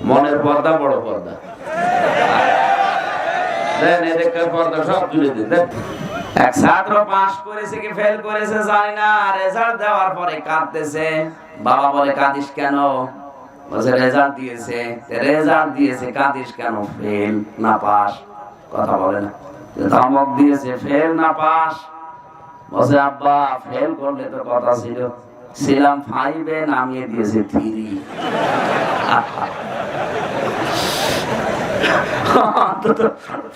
মনের পর্দা বড় পর্দা দেন, এদিকের পর্দা সব তুলে দিন। এক ছাত্র পাস করেছে কি ফেল করেছে জানি না, রেজাল্ট দেওয়ার পরে কাঁদতেছে। বাবা বলে কাঁদিস কেন? বলছে রেজাল্ট দিয়েছে। রেজাল্ট দিয়েছে কাঁদিস কেন? ফেল না পাস? কথা বলে না। ধমক দিয়েছে ফেল না পাস। বলছে আব্বা ফেল করলে তো কথা ছিল, ছিলাম 5-এ নামিয়ে দিয়েছে 3।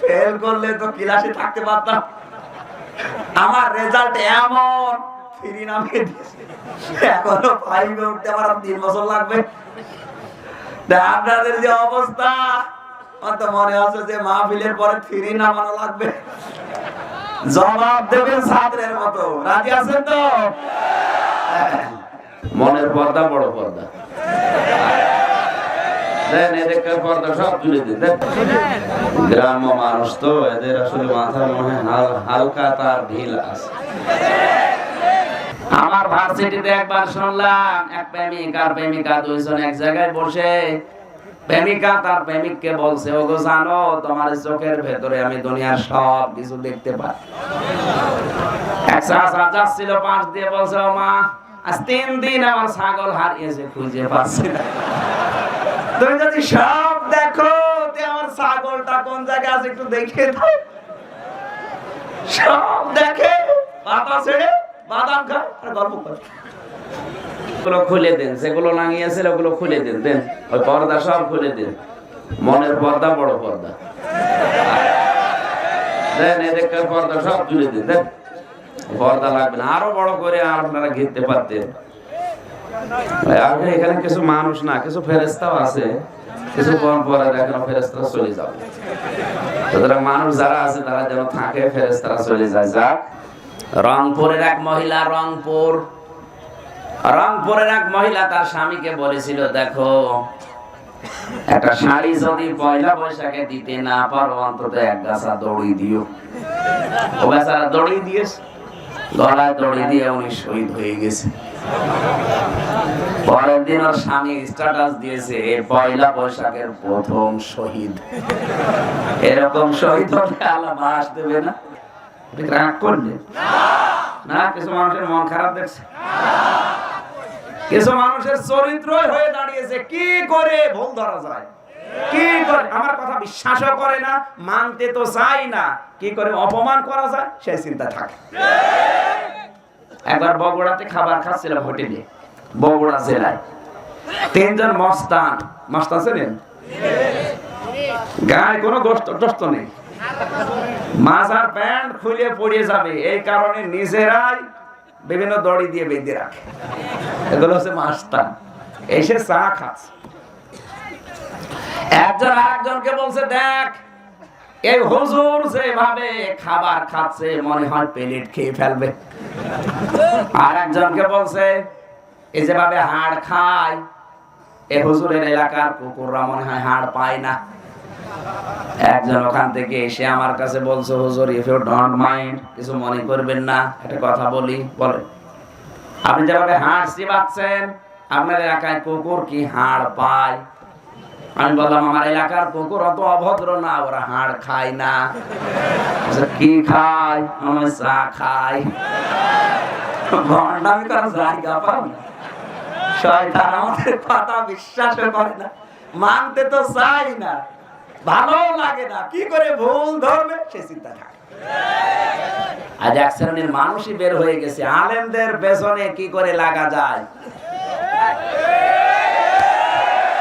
ফেল করলে তো ক্লাসে থাকতে পারতাম, আমার রেজাল্ট এমন 3 নামিয়ে দিয়েছে, এখনো 5-এ উঠতে আমার 3 বছর লাগবে। আপনাদের যে অবস্থা, আমার তো মনে হচ্ছে যে মাহফিলের পরে 3 নামানো লাগবে। জবাব দেবেন ছাত্রের মতো, রাজি আছেন তো? মনের পর্দা বড় পর্দা দেন, এদিকের পর্দা সব তুলে দিন। গ্রাম্য মানুষ তো, এদের আসলে মাথার মনে হালকা তার ঢিল আছে। আমার ভার্সিটিতে একবার শুনলাম এক প্রেমিক আর প্রেমিকা দুইজন এক জায়গায় বসে, প্রেমিকা তার প্রেমিককে বলছে, ওগো জানো তোমার চোখের ভেতরে আমি দুনিয়ার সব কিছু দেখতে পাই। এক চাচা যাচ্ছিল পাশ দিয়ে, বলছে ও মা আজ 3 দিন আমার ছাগল হারিয়েছে, খুঁজে পাচ্ছি না। তুমি যদি সব দেখো তে আমার ছাগলটা কোন জায়গায় আছে একটু দেখে দাও। সব দেখে পাতা ছেড়ে বাদাম খায় আর গল্প করে। ওগুলো খুলে দেন, যেগুলো লাঙিয়েছে ওগুলো খুলে দেন, দেন ওই পর্দা সব খুলে দেন। মনের পর্দা বড় পর্দা দেন, এদিকের পর্দা সব তুলে দেন, দেন পর্দা লাগবে না, আরো বড় করে আপনারা ঘিরতে পারতেন। এখানে কিছু মানুষ না, কিছু ফেরেশতাও আছে, কিছু পরে দেখেন ফেরেশতারা চলে যাবে। সুতরাং মানুষ যারা আছে তারা যেন থাকে, ফেরেশতারা চলে যায়। যাক, রংপুরের এক মহিলা, রংপুরের এক মহিলা তার স্বামীকে বলেছিল, দেখো একটা শাড়ি যদি পয়লা বৈশাখে দিতে না পারো অন্তত এক গাছা দড়ি দিও। ও বেচারা দড়ি দিয়েছে, গলায় দড়ি দিয়ে উনি শহীদ হয়ে গেছে। পরের দিন ওর স্বামী স্ট্যাটাস দিয়েছে, পয়লা বৈশাখের প্রথম শহীদ। এরকম শহীদ হলে আল্লাহ বাস দেবে না? রাগ করলে না? কিছু মানুষের মন খারাপ দেখছে, কিছু মানুষের চরিত্রই হয়ে দাঁড়িয়েছে কি করে ভুল ধরা যায়, কি করে আমার কথা বিশ্বাসও করে না, মানতে তো চাই না, কি করে অপমান করা যায় সেই চিন্তা থাকে। একবার বগুড়াতে খাবার খাচ্ছিলাম হোটেলে, বগুড়া জেলায় 3 জন মস্তান ছিলেন, গায়ে কোনো গোস্ত নেই, মাজার প্যান্ট খুলে পড়ে যাবে এই কারণে নিজেরাই বিভিন্ন দড়ি দিয়ে বেঁধে রাখে। এগুলো হচ্ছে মাস্তান, এসে চা খাচ্ছে। একজন আরেকজনকে বলছে, দেখ এই হুজুর যেভাবে খাবার খাচ্ছে মনে হয় প্লেট খেয়ে ফেলবে। আর একজনকে বলছে, এই যেভাবে হাড় খায় এই হুজুরের এলাকার কুকুররা মনে হয় হাড় পায় না। একজন ওখান থেকে এসে আমার কাছে বলছে, হুজুর ইফ ইউ ডোন্ট মাইন্ড, কিছু মনে করবেন না, একটা কথা বলি। বলে, আপনি যেভাবে হাড় চিবাচ্ছেন আপনার এলাকায় কুকুর কি হাড় পায়? আমি বললাম, আমার এলাকার কুকুর অত অভদ্র না, ওরা হাড় খায় না। কি খায়? আমি চা খাই। ভণ্ডামি করার জায়গা পাও না, শয়তান আমাদের কথা বিশ্বাস করে না, মানতে তো চাই না, ভালো লাগে না, কি করে ভুল ধরবে সে চিন্তা থাকে। আজ এক শ্রেণীর মানুষই বের হয়ে গেছে, আলেমদের পেছনে কি করে লাগা যায়।